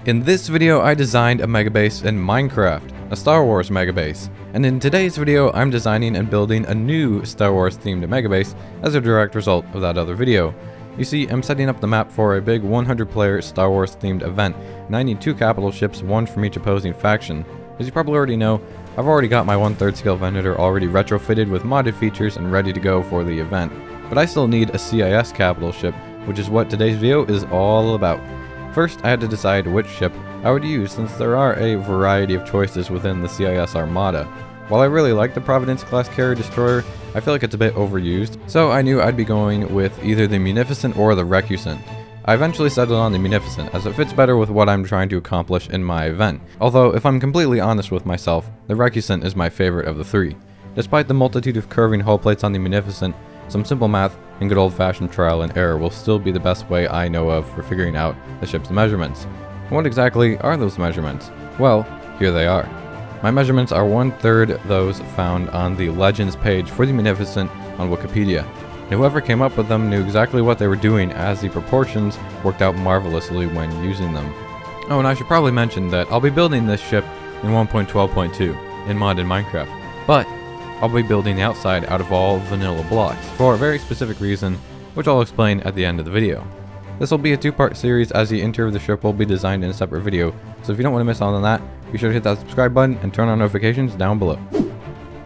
In this video, I designed a megabase in Minecraft, a Star Wars megabase. And in today's video, I'm designing and building a new Star Wars themed megabase as a direct result of that other video. You see, I'm setting up the map for a big 100 player Star Wars themed event, and I need 2 capital ships, one from each opposing faction. As you probably already know, I've already got my 1/3 scale Venator already retrofitted with modded features and ready to go for the event. But I still need a CIS capital ship, which is what today's video is all about. First, I had to decide which ship I would use since there are a variety of choices within the CIS Armada. While I really like the Providence class carrier destroyer, I feel like it's a bit overused, so I knew I'd be going with either the Munificent or the Recusant. I eventually settled on the Munificent as it fits better with what I'm trying to accomplish in my event. Although, if I'm completely honest with myself, the Recusant is my favorite of the 3. Despite the multitude of curving hull plates on the Munificent, some simple math and good old-fashioned trial and error will still be the best way I know of for figuring out the ship's measurements. What exactly are those measurements? Well, here they are. My measurements are 1/3 those found on the Legends page for the Munificent on Wikipedia. And whoever came up with them knew exactly what they were doing, as the proportions worked out marvelously when using them. Oh, and I should probably mention that I'll be building this ship in 1.12.2 in modded Minecraft, but I'll be building the outside out of all vanilla blocks for a very specific reason, which I'll explain at the end of the video. This will be a 2-part series, as the interior of the ship will be designed in a separate video, so if you don't want to miss out on that, be sure to hit that subscribe button and turn on notifications down below.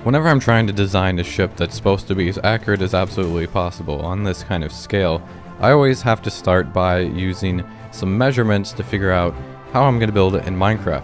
Whenever I'm trying to design a ship that's supposed to be as accurate as absolutely possible on this kind of scale, I always have to start by using some measurements to figure out how I'm going to build it in Minecraft.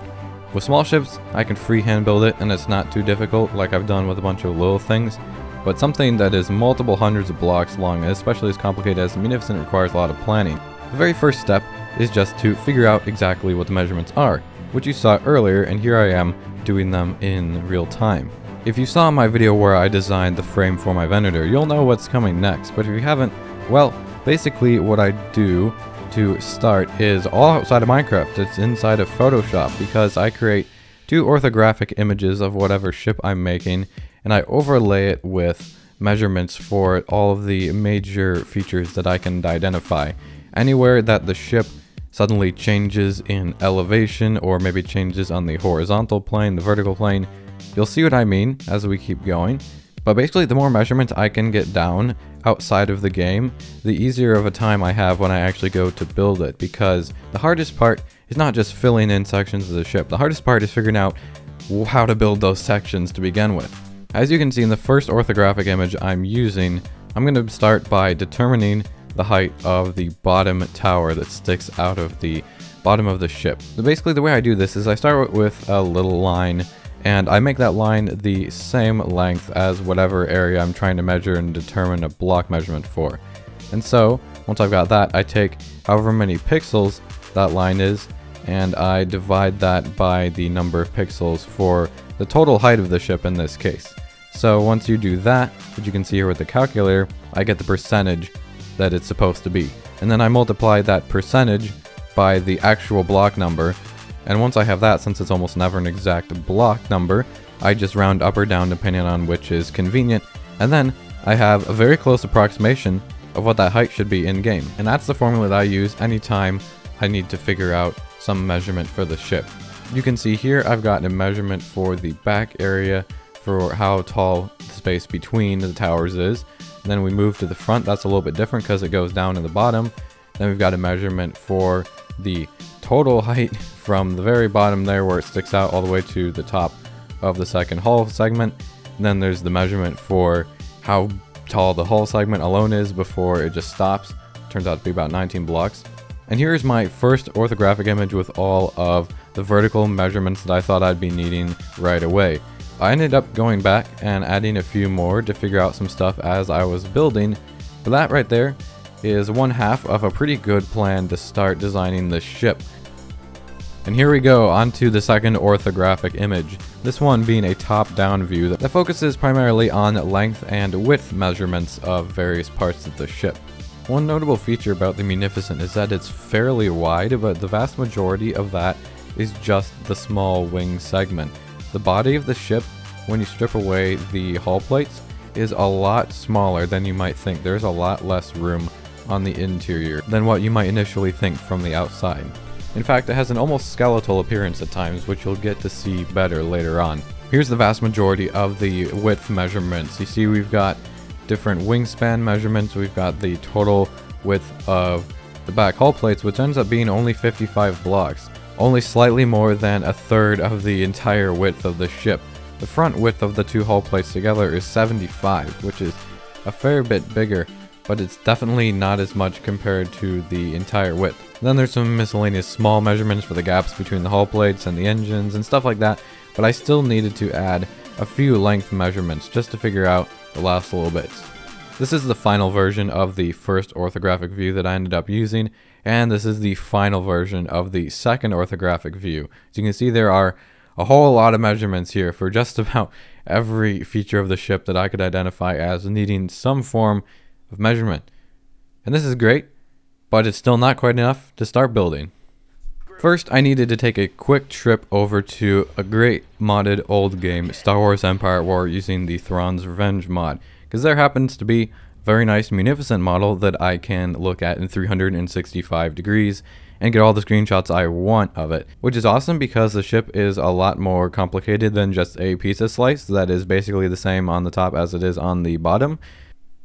With small ships, I can freehand build it and it's not too difficult like I've done with a bunch of little things, but something that is multiple hundreds of blocks long, and especially as complicated as the Munificent, requires a lot of planning. The very first step is just to figure out exactly what the measurements are, which you saw earlier, and here I am doing them in real time. If you saw my video where I designed the frame for my Venator, you'll know what's coming next, but if you haven't, well, basically what I do to start is all outside of Minecraft. It's inside of Photoshop, because I create 2 orthographic images of whatever ship I'm making, and I overlay it with measurements for all of the major features that I can identify. Anywhere that the ship suddenly changes in elevation, or maybe changes on the horizontal plane, the vertical plane, you'll see what I mean as we keep going. But basically, the more measurements I can get down outside of the game, the easier of a time I have when I actually go to build it, because the hardest part is not just filling in sections of the ship. The hardest part is figuring out how to build those sections to begin with. As you can see in the first orthographic image I'm using, I'm going to start by determining the height of the bottom tower that sticks out of the bottom of the ship. So basically, the way I do this is I start with a little line, and I make that line the same length as whatever area I'm trying to measure and determine a block measurement for. And so, once I've got that, I take however many pixels that line is, and I divide that by the number of pixels for the total height of the ship in this case. So once you do that, which you can see here with the calculator, I get the percentage that it's supposed to be. And then I multiply that percentage by the actual block number. And once I have that, since it's almost never an exact block number, I just round up or down depending on which is convenient. And then I have a very close approximation of what that height should be in game. And that's the formula that I use anytime I need to figure out some measurement for the ship. You can see here I've got a measurement for the back area for how tall the space between the towers is. And then we move to the front. That's a little bit different because it goes down in the bottom. Then we've got a measurement for the total height from the very bottom there where it sticks out all the way to the top of the second hull segment. And then there's the measurement for how tall the hull segment alone is before it just stops. Turns out to be about 19 blocks. And here's my first orthographic image with all of the vertical measurements that I thought I'd be needing right away. I ended up going back and adding a few more to figure out some stuff as I was building, but that right there is 1/2 of a pretty good plan to start designing this ship. And here we go, onto the second orthographic image, this one being a top-down view that focuses primarily on length and width measurements of various parts of the ship. One notable feature about the Munificent is that it's fairly wide, but the vast majority of that is just the small wing segment. The body of the ship, when you strip away the hull plates, is a lot smaller than you might think. There's a lot less room on the interior than what you might initially think from the outside. In fact, it has an almost skeletal appearance at times, which you'll get to see better later on. Here's the vast majority of the width measurements. You see we've got different wingspan measurements, we've got the total width of the back hull plates, which ends up being only 55 blocks, only slightly more than a third of the entire width of the ship. The front width of the two hull plates together is 75, which is a fair bit bigger, but it's definitely not as much compared to the entire width. Then there's some miscellaneous small measurements for the gaps between the hull plates and the engines and stuff like that, but I still needed to add a few length measurements just to figure out the last little bits. This is the final version of the first orthographic view that I ended up using, and this is the final version of the second orthographic view. As you can see, there are a whole lot of measurements here for just about every feature of the ship that I could identify as needing some form of measurement. And this is great, but it's still not quite enough to start building. First, I needed to take a quick trip over to a great modded old game, Star Wars Empire at War, using the Thrawn's Revenge mod, because there happens to be a very nice Munificent model that I can look at in 365 degrees and get all the screenshots I want of it, which is awesome because the ship is a lot more complicated than just a pizza slice that is basically the same on the top as it is on the bottom.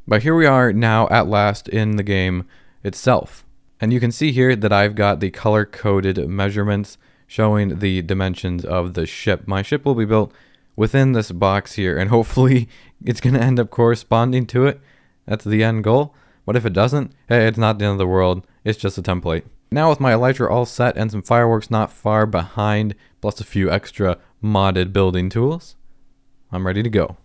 But here we are now at last in the game itself. And you can see here that I've got the color-coded measurements showing the dimensions of the ship. My ship will be built within this box here, and hopefully it's going to end up corresponding to it. That's the end goal. But if it doesn't, hey, it's not the end of the world. It's just a template. Now with my elytra all set and some fireworks not far behind, plus a few extra modded building tools, I'm ready to go.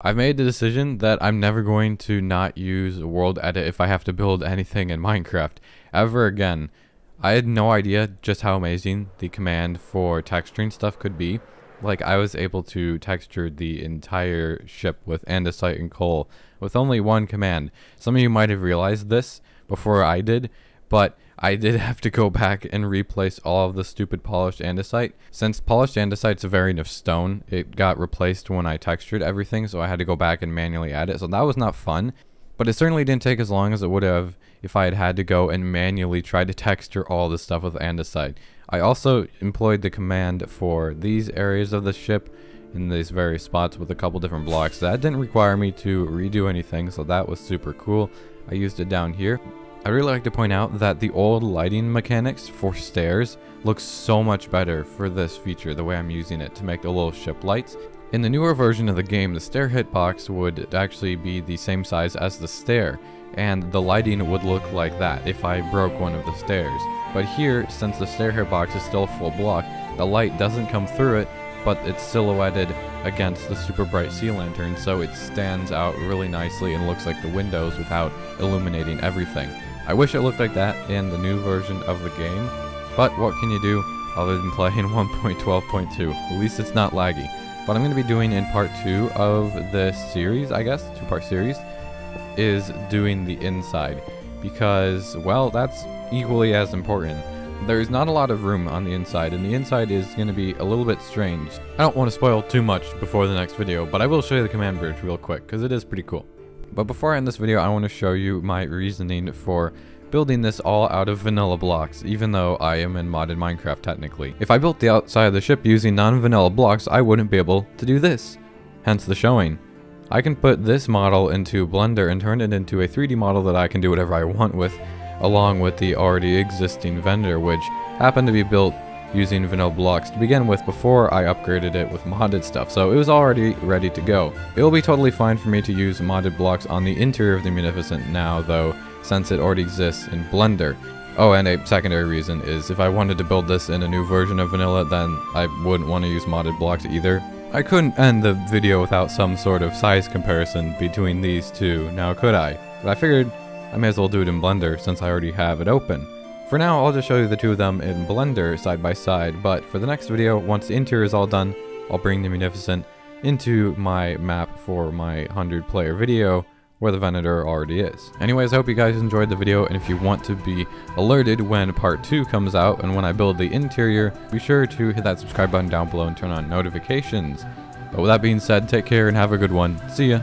I've made the decision that I'm never going to not use World Edit if I have to build anything in Minecraft ever again. I had no idea just how amazing the command for texturing stuff could be. Like, I was able to texture the entire ship with andesite and coal with only one command. Some of you might have realized this before I did, but I did have to go back and replace all of the stupid polished andesite. Since polished andesite's a variant of stone, it got replaced when I textured everything, so I had to go back and manually add it. So that was not fun, but it certainly didn't take as long as it would have if I had had to go and manually try to texture all this stuff with andesite. I also employed the command for these areas of the ship in these various spots with a couple different blocks. That didn't require me to redo anything, so that was super cool. I used it down here. I'd really like to point out that the old lighting mechanics for stairs looks so much better for this feature, the way I'm using it to make the little ship lights. In the newer version of the game, the stair hitbox would actually be the same size as the stair, and the lighting would look like that if I broke one of the stairs. But here, since the stair hitbox is still a full block, the light doesn't come through it, but it's silhouetted against the super bright sea lantern, so it stands out really nicely and looks like the windows without illuminating everything. I wish it looked like that in the new version of the game, but what can you do other than play in 1.12.2? At least it's not laggy. What I'm going to be doing in part 2 of this series, I guess, 2-part series, is doing the inside, because, well, that's equally as important. There's not a lot of room on the inside, and the inside is going to be a little bit strange. I don't want to spoil too much before the next video, but I will show you the command bridge real quick, because it is pretty cool. But before I end this video, I want to show you my reasoning for building this all out of vanilla blocks, even though I am in modded Minecraft technically. If I built the outside of the ship using non-vanilla blocks, I wouldn't be able to do this. Hence the showing. I can put this model into Blender and turn it into a 3D model that I can do whatever I want with, along with the already existing vendor, which happened to be built using vanilla blocks to begin with before I upgraded it with modded stuff, so it was already ready to go. It will be totally fine for me to use modded blocks on the interior of the Munificent now, though, since it already exists in Blender. Oh, and a secondary reason is if I wanted to build this in a new version of vanilla, then I wouldn't want to use modded blocks either. I couldn't end the video without some sort of size comparison between these two, now could I? But I figured I may as well do it in Blender since I already have it open. For now, I'll just show you the two of them in Blender side by side, but for the next video, once the interior is all done, I'll bring the Munificent into my map for my 100-player video, where the vendor already is. Anyways, I hope you guys enjoyed the video, and if you want to be alerted when part 2 comes out and when I build the interior, be sure to hit that subscribe button down below and turn on notifications. But with that being said, take care and have a good one. See ya!